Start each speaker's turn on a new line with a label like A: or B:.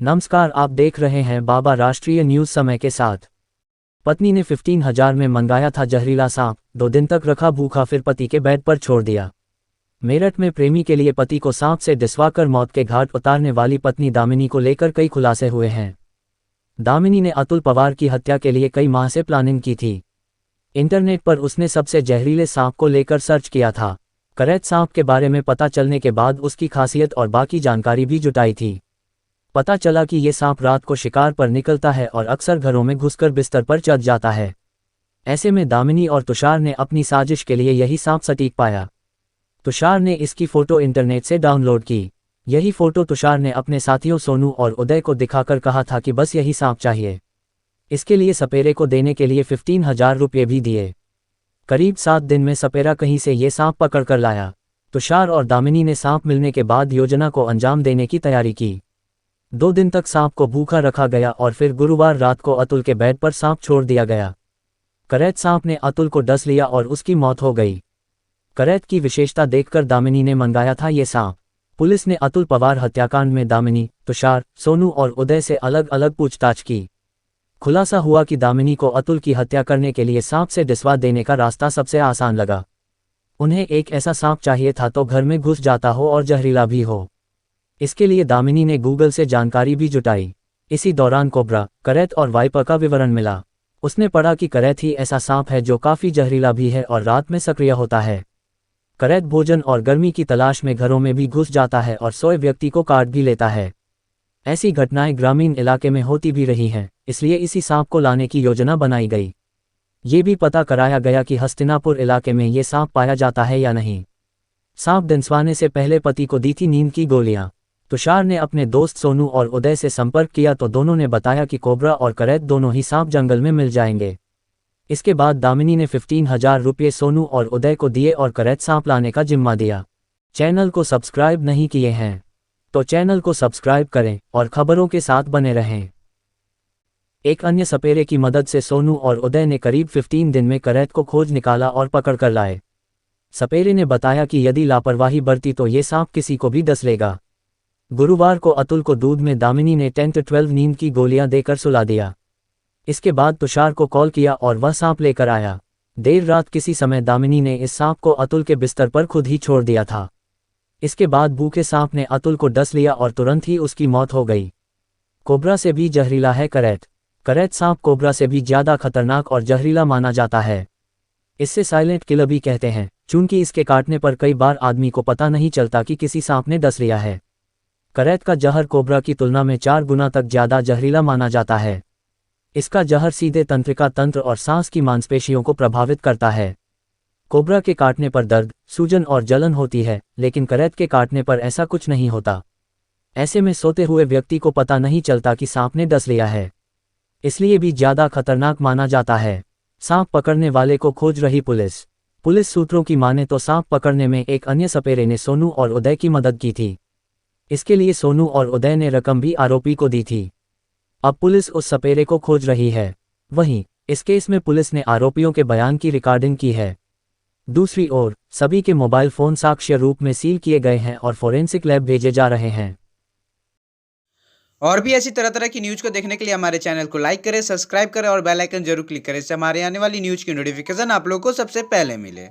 A: नमस्कार, आप देख रहे हैं बाबा राष्ट्रीय न्यूज समय के साथ। पत्नी ने 15,000 में मंगाया था जहरीला सांप, 2 दिन तक रखा भूखा फिर पति के बेड पर छोड़ दिया। मेरठ में प्रेमी के लिए पति को सांप से डिसवाकर मौत के घाट उतारने वाली पत्नी दामिनी को लेकर कई खुलासे हुए हैं। दामिनी ने अतुल पवार की हत्या के लिए कई माह से प्लानिंग की थी। इंटरनेट पर उसने सबसे जहरीले सांप को लेकर सर्च किया था। करैत सांप के बारे में पता चलने के बाद उसकी खासियत और बाकी जानकारी भी जुटाई थी। पता चला कि ये सांप रात को शिकार पर निकलता है और अक्सर घरों में घुसकर बिस्तर पर चढ़ जाता है। ऐसे में दामिनी और तुषार ने अपनी साजिश के लिए यही सांप सटीक पाया। तुषार ने इसकी फोटो इंटरनेट से डाउनलोड की। यही फोटो तुषार ने अपने साथियों सोनू और उदय को दिखाकर कहा था कि बस यही सांप चाहिए। इसके लिए सपेरे को देने के लिए 15,000 रुपये भी दिए। करीब 7 दिन में सपेरा कहीं से ये सांप पकड़ कर लाया। तुषार और दामिनी ने सांप मिलने के बाद योजना को अंजाम देने की तैयारी की। 2 दिन तक सांप को भूखा रखा गया और फिर गुरुवार रात को अतुल के बेड पर सांप छोड़ दिया गया। करैत सांप ने अतुल को डस लिया और उसकी मौत हो गई। करैत की विशेषता देखकर दामिनी ने मंगाया था ये सांप। पुलिस ने अतुल पवार हत्याकांड में दामिनी, तुषार, सोनू और उदय से अलग अलग पूछताछ की। खुलासा हुआ कि दामिनी को अतुल की हत्या करने के लिए सांप से डिसवा देने का रास्ता सबसे आसान लगा। उन्हें एक ऐसा सांप चाहिए था तो घर में घुस जाता हो और जहरीला भी हो। इसके लिए दामिनी ने गूगल से जानकारी भी जुटाई। इसी दौरान कोबरा, करैत और वाइपर का विवरण मिला। उसने पढ़ा कि करैत ही ऐसा सांप है जो काफ़ी जहरीला भी है और रात में सक्रिय होता है। करैत भोजन और गर्मी की तलाश में घरों में भी घुस जाता है और सोए व्यक्ति को काट भी लेता है। ऐसी घटनाएं ग्रामीण इलाके में होती भी रही हैं, इसलिए इसी सांप को लाने की योजना बनाई गई। ये भी पता कराया गया कि हस्तिनापुर इलाके में ये सांप पाया जाता है या नहीं। सांप दिनसवाने से पहले पति को दी थी नींद की गोलियां। तुषार ने अपने दोस्त सोनू और उदय से संपर्क किया तो दोनों ने बताया कि कोबरा और करैत दोनों ही सांप जंगल में मिल जाएंगे। इसके बाद दामिनी ने 15,000 रुपये सोनू और उदय को दिए और करैत सांप लाने का जिम्मा दिया। चैनल को सब्सक्राइब नहीं किए हैं तो चैनल को सब्सक्राइब करें और खबरों के साथ बने रहें। एक अन्य सपेरे की मदद से सोनू और उदय ने करीब 15 दिन में करैत को खोज निकाला और पकड़ कर लाए। सपेरे ने बताया कि यदि लापरवाही बरती तो ये सांप किसी को भी डस लेगा। गुरुवार को अतुल को दूध में दामिनी ने 10-12 नींद की गोलियां देकर सुला दिया। इसके बाद तुषार को कॉल किया और वह सांप लेकर आया। देर रात किसी समय दामिनी ने इस सांप को अतुल के बिस्तर पर खुद ही छोड़ दिया था। इसके बाद भूखे सांप ने अतुल को डस लिया और तुरंत ही उसकी मौत हो गई। कोबरा से भी जहरीला है करैत। करैत सांप कोबरा से भी ज्यादा खतरनाक और जहरीला माना जाता है। इससे साइलेंट किलर भी कहते हैं, चूंकि इसके काटने पर कई बार आदमी को पता नहीं चलता कि किसी सांप ने डस लिया है। करैत का जहर कोबरा की तुलना में 4 गुना तक ज्यादा जहरीला माना जाता है। इसका जहर सीधे तंत्रिका तंत्र और सांस की मांसपेशियों को प्रभावित करता है। कोबरा के काटने पर दर्द, सूजन और जलन होती है, लेकिन करैत के काटने पर ऐसा कुछ नहीं होता। ऐसे में सोते हुए व्यक्ति को पता नहीं चलता कि सांप ने डस लिया है, इसलिए भी ज्यादा खतरनाक माना जाता है। सांप पकड़ने वाले को खोज रही पुलिस। पुलिस सूत्रों की माने तो सांप पकड़ने में एक अन्य सपेरे ने सोनू और उदय की मदद की थी। इसके लिए सोनू और उदय ने रकम भी आरोपी को दी थी। अब पुलिस उस सपेरे को खोज रही है। वहीं इस केस में पुलिस ने आरोपियों के बयान की रिकॉर्डिंग की है। दूसरी ओर सभी के मोबाइल फोन साक्ष्य रूप में सील किए गए हैं और फोरेंसिक लैब भेजे जा रहे हैं।
B: और भी ऐसी तरह तरह की न्यूज़ को देखने के लिए हमारे चैनल को लाइक करें, सब्सक्राइब करें और बेल आइकन जरूर क्लिक करें, इससे हमारे आने वाली न्यूज़ की नोटिफिकेशन आप लोगों को सबसे पहले मिले।